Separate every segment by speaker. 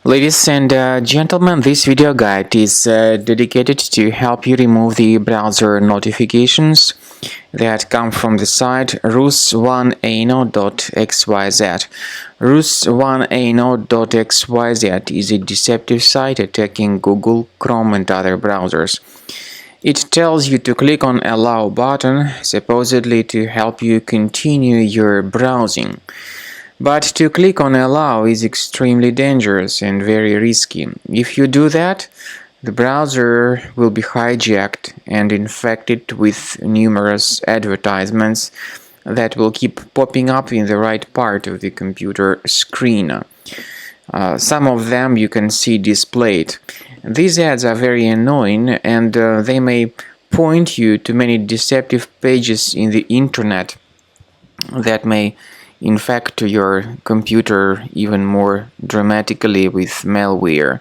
Speaker 1: Ladies and gentlemen, this video guide is dedicated to help you remove the browser notifications that come from the site Russ1ano.xyz. Russ1ano.xyz is a deceptive site attacking Google, Chrome and other browsers. It tells you to click on Allow button, supposedly to help you continue your browsing. But to click on Allow is extremely dangerous and very risky. If you do that, the browser will be hijacked and infected with numerous advertisements that will keep popping up in the right part of the computer screen. Some of them you can see displayed. These ads are very annoying and they may point you to many deceptive pages in the internet that may infect your computer even more dramatically with malware.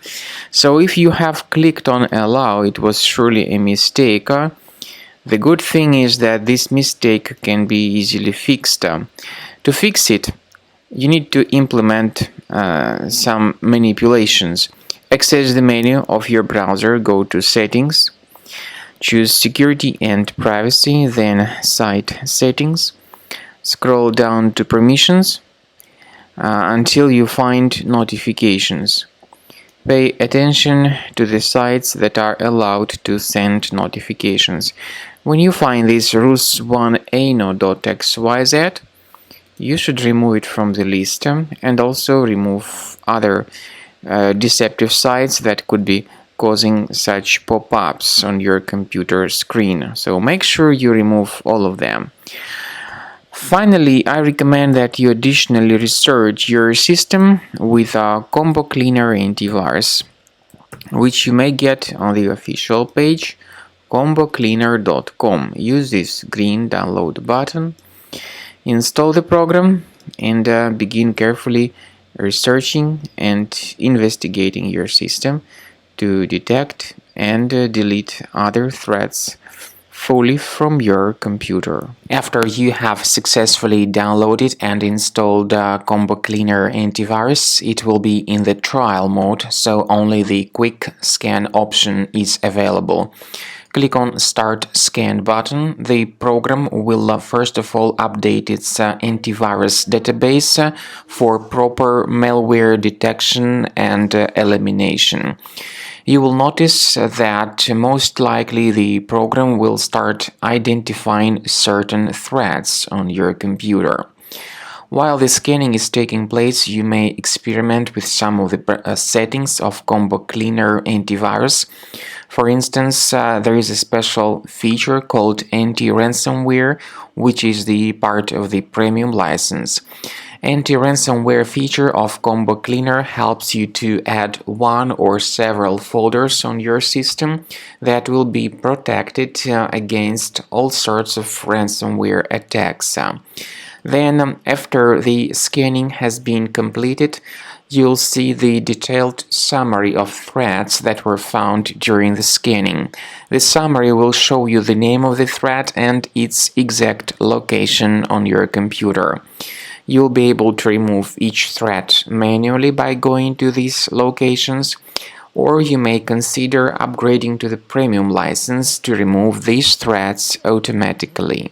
Speaker 1: So if you have clicked on Allow, it was surely a mistake. The good thing is that this mistake can be easily fixed. To fix it, you need to implement some manipulations. Access the menu of your browser, go to Settings, choose Security and Privacy, then Site Settings. Scroll down to Permissions until you find Notifications. Pay attention to the sites that are allowed to send notifications. When you find this Russ1ano.xyz, you should remove it from the list and also remove other deceptive sites that could be causing such pop-ups on your computer screen. So make sure you remove all of them. Finally, I recommend that you additionally research your system with a Combo Cleaner antivirus, which you may get on the official page combocleaner.com. Use this green download button, install the program, and begin carefully researching and investigating your system to detect and delete other threats fully from your computer. After you have successfully downloaded and installed Combo Cleaner antivirus, it will be in the trial mode, so only the quick scan option is available. Click on Start Scan button. The program will first of all update its antivirus database for proper malware detection and elimination. You will notice that most likely the program will start identifying certain threats on your computer. While the scanning is taking place, you may experiment with some of the settings of Combo Cleaner antivirus. For instance, there is a special feature called anti-ransomware, which is the part of the premium license. Anti-ransomware feature of Combo Cleaner helps you to add one or several folders on your system that will be protected against all sorts of ransomware attacks. Then, after the scanning has been completed, you'll see the detailed summary of threats that were found during the scanning. The summary will show you the name of the threat and its exact location on your computer. You'll be able to remove each threat manually by going to these locations, or you may consider upgrading to the premium license to remove these threats automatically.